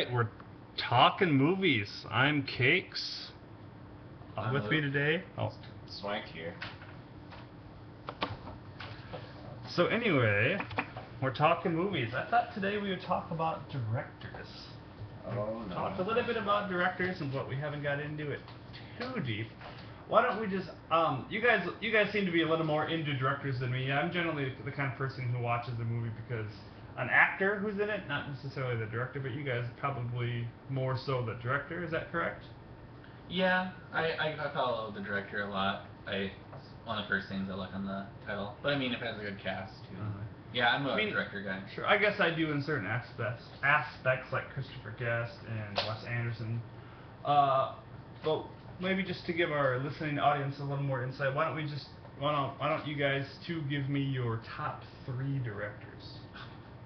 right, we're talking movies. I'm Cakes. With me today. Oh, Swank here. so anyway, we're talking movies. I thought today we would talk about directors. Oh no. Talk a little bit about directors and what we haven't got into it too deep. Why don't we just you guys seem to be a little more into directors than me. I'm generally the kind of person who watches a movie because an actor who's in it, not necessarily the director, but you guys probably more so the director. Is that correct? Yeah, I follow the director a lot. It's one of the first things I look on the title. But I mean, if it has a good cast too. Yeah, I'm a director guy. Sure, I guess I do in certain aspects like Christopher Guest and Wes Anderson. But maybe just to give our listening audience a little more insight, why don't you guys two give me your top 3 directors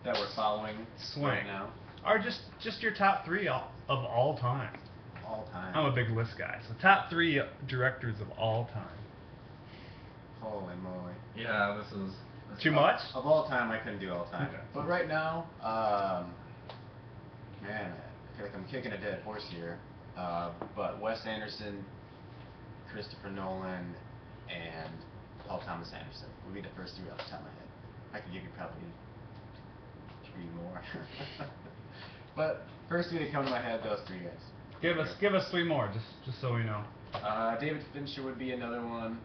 That we're following Swank. right now. Or just your top 3 of all time. All time. I'm a big list guy, so top 3 directors of all time. Holy moly. Yeah, this is Too much? Of all time, I couldn't do all time. Okay. But right now, man, I feel like I'm kicking a dead horse here. But Wes Anderson, Christopher Nolan, and Paul Thomas Anderson would be the first 3 off the top of my head. I could give you probably 3 more. But first 3 that come to my head, those 3 guys. Give us 3 more, just so we know. David Fincher would be another one.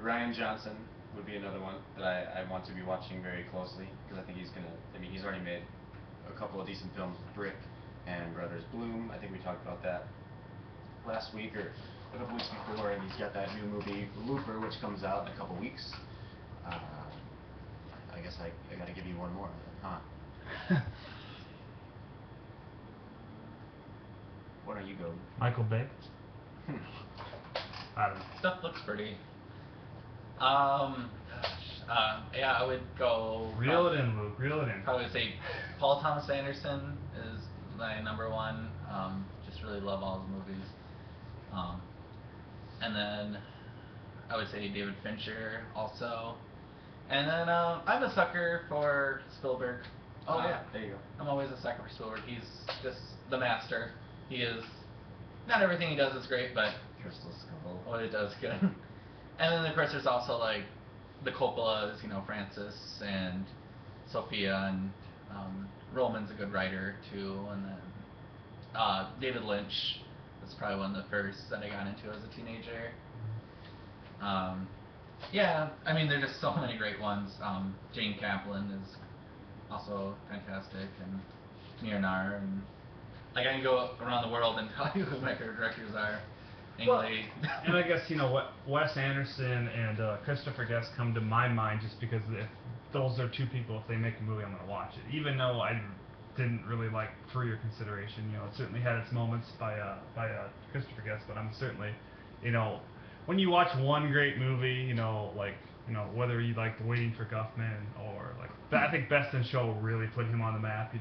Ryan Johnson would be another one that I want to be watching very closely because I think he's already made a couple of decent films, Brick and Brothers Bloom. I think we talked about that last week or a couple weeks before, and he's got that new movie Looper, which comes out in a couple weeks. I guess I got to give you one more, huh? Why don't you go? Michael Bay. I don't know. stuff looks pretty. Yeah, I would go. Reel it in, Luke. Reel it in. Probably say Paul Thomas Anderson is my number 1. Just really love all his movies. And then I would say David Fincher also. And then I'm a sucker for Spielberg. Oh yeah, there you go. I'm always a sucker for Spielberg. He's just the master. He is. Not everything he does is great, but Crystal Skull. what it does good. And then of course there's also like the Coppolas, Francis and Sophia, and Roman's a good writer too. And then David Lynch was probably one of the first that I got into as a teenager. Yeah, I mean there's just so many great ones. Jane Kaplan is also fantastic, and Myanmar, and like I can go around the world and tell you who my favorite directors are. Well, and I guess what Wes Anderson and Christopher Guest come to my mind just because if those are 2 people, if they make a movie, I'm gonna watch it. Even though I didn't really like For Your Consideration, it certainly had its moments by Christopher Guest, but I'm certainly, when you watch one great movie, whether you like Waiting for Guffman or like I think Best in Show really put him on the map.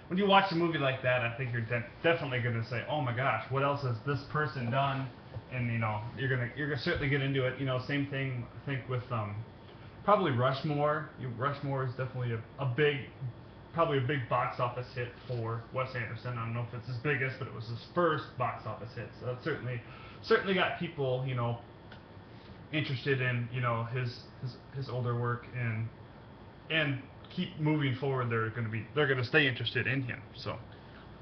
When you watch a movie like that, I think you're definitely gonna say, oh my gosh, what else has this person done? And you're gonna certainly get into it. Same thing I think with probably Rushmore. Rushmore is definitely probably a big box office hit for Wes Anderson. I don't know if it's his biggest, but it was his first box office hit. So that certainly got people interested in his older work and keep moving forward. They're gonna stay interested in him. So.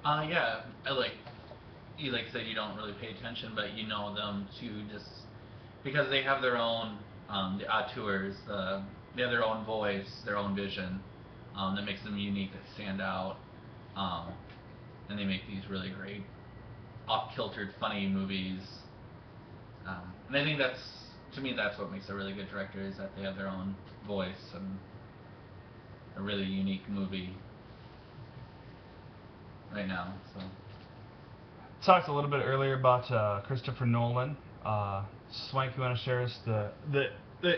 Yeah, you said you don't really pay attention, but you know them too, just because they have their own the auteurs, they have their own voice, their own vision, that makes them unique, that stand out, and they make these really great off-kiltered funny movies, and I think to me that's what makes a really good director, is that they have their own voice and a really unique movie right now. So Talked a little bit earlier about Christopher Nolan. Swank, you want to share us the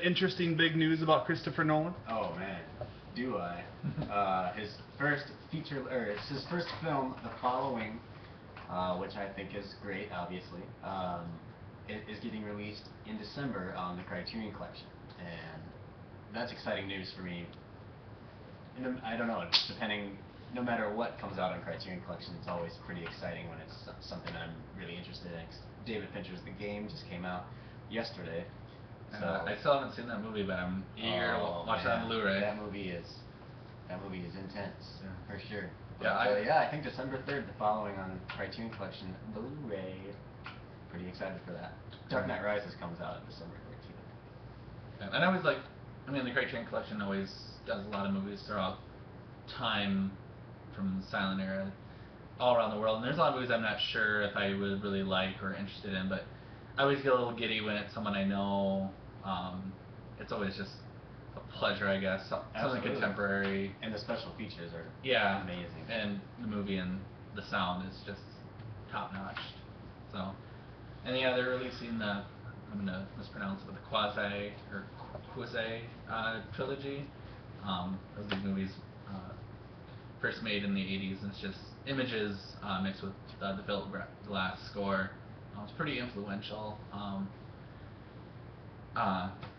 interesting big news about Christopher Nolan? Oh man, do I? His first it's his first film, The Following, which I think is great, obviously, is getting released in December on the Criterion Collection, and that's exciting news for me. I don't know, depending no matter what comes out on Criterion Collection, it's always pretty exciting when it's something I'm really interested in. 'Cause David Fincher's The Game just came out yesterday. So I still haven't seen that movie, but I'm eager to watch that on Blu-ray. That movie is intense, for sure. Yeah, But I think December 3rd, the following on Criterion Collection Blu-ray. Pretty excited for that. Dark Knight Rises comes out on December 13th. And I always like, I mean, the Criterion Collection always does a lot of movies throughout time from the silent era all around the world. And there's a lot of movies I'm not sure if I would really like or interested in, but I always get a little giddy when it's someone I know. It's always just a pleasure, I guess. Something Absolutely. contemporary. And the special features are amazing. And the movie and the sound is just top notch. So, and yeah, they're releasing the, I'm gonna mispronounce it, but the Quasi trilogy. Those these movies first made in the 80s, and it's just images mixed with the Philip Glass score. It's pretty influential.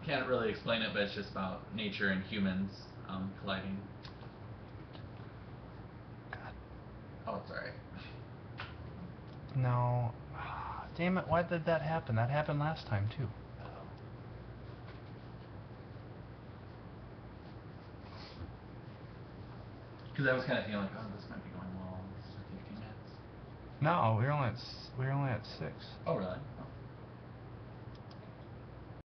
Can't really explain it, but it's just about nature and humans colliding. Oh, sorry. No. Damn it, why did that happen? That happened last time, too. Because I was kind of feeling like, oh, this might be going well. It's 15 minutes. No, we're only at 6. Oh, really?